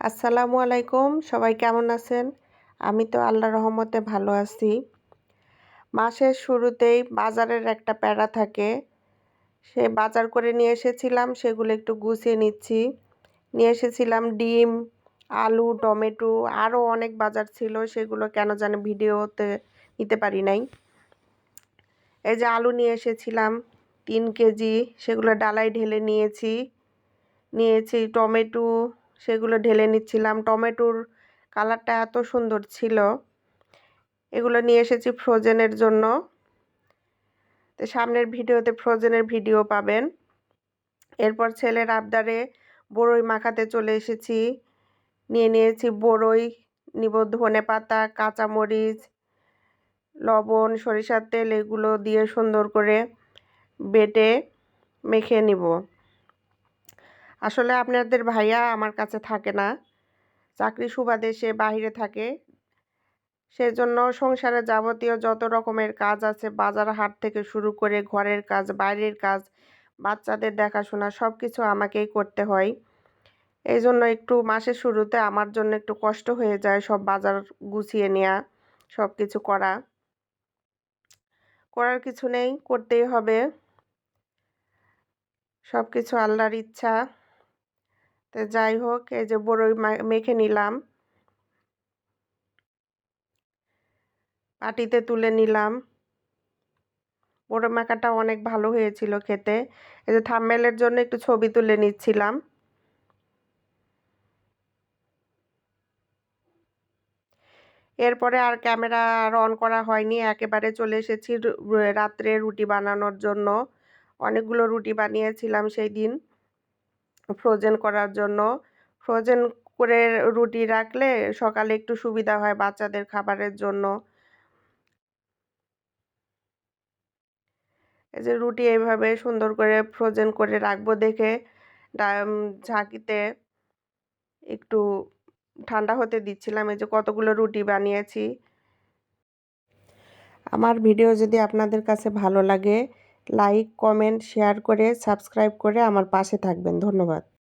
আসসালামু আলাইকুম, সবাই কেমন আছেন? আমি তো আল্লাহর রহমতে ভালো আছি। মাসের শুরুতেই বাজারের একটা প্যারা থাকে। সে বাজার করে নিয়ে এসেছিলাম, সেগুলো একটু গুছিয়ে নিচ্ছি। নিয়ে এসেছিলাম ডিম, আলু, টমেটো, আরও অনেক বাজার ছিল, সেগুলো কেন জানি ভিডিওতে নিতে পারি নাই। এই যে আলু নিয়ে এসেছিলাম 3 কেজি, সেগুলো ডালায় ঢেলে নিয়েছি টমেটো, সেগুলো ঢেলে নিচ্ছিলাম। টমেটোর কালারটা এত সুন্দর ছিল। এগুলো নিয়ে এসেছি ফ্রোজেনের জন্য। তো সামনের ভিডিওতে ফ্রোজেনের ভিডিও পাবেন। এরপর ছেলের আবদারে বড়ই মাখাতে চলে এসেছি। নিয়েছি বড়ই, নিব ধনেপাতা, কাঁচামরিচ, লবণ, সরিষার তেল, এগুলো দিয়ে সুন্দর করে বেটে মেখে নিব। আসলে আপনাদের ভাইয়া আমার কাছে থাকে না, চাকরি সুবাদে সে বাহিরে থাকে। সেজন্য সংসারে যাবতীয় যত রকমের কাজ আছে, বাজার হাট থেকে শুরু করে ঘরের কাজ, বাইরের কাজ, বাচ্চাদের দেখাশোনা সব কিছু আমাকেই করতে হয়। এই জন্য একটু মাসের শুরুতে আমার জন্য একটু কষ্ট হয়ে যায় সব বাজার গুছিয়ে নেওয়া, সব কিছু করার কিছু নেই, করতেই হবে। সব কিছু আল্লাহর ইচ্ছা। তো যাই হোক, এই যে বড়ই মেখে নিলাম, পাটিতে তুলে নিলাম। বড়ই মাখাটা অনেক ভালো হয়েছিল খেতে। এই যে থাম্বনেইলের জন্য একটু ছবি তুলে নিচ্ছিলাম। এরপরে আর ক্যামেরা আর অন করা হয়নি, একেবারে চলে এসেছি রাত্রে রুটি বানানোর জন্য। অনেকগুলো রুটি বানিয়েছিলাম সেই দিন ফ্রোজেন করার জন্য। ফ্রোজেন করে রুটি রাখলে সকালে একটু সুবিধা হয় বাচ্চাদের খাবারের জন্য। এই যে রুটি এইভাবে সুন্দর করে ফ্রোজেন করে রাখবো দেখে ঝাঁকিতে একটু ঠান্ডা হতে দিচ্ছিলাম। এই যে কতগুলো রুটি বানিয়েছি। আমার ভিডিও যদি আপনাদের কাছে ভালো লাগে, লাইক, কমেন্ট, শেয়ার করে সাবস্ক্রাইব করে আমার পাশে থাকবেন। ধন্যবাদ।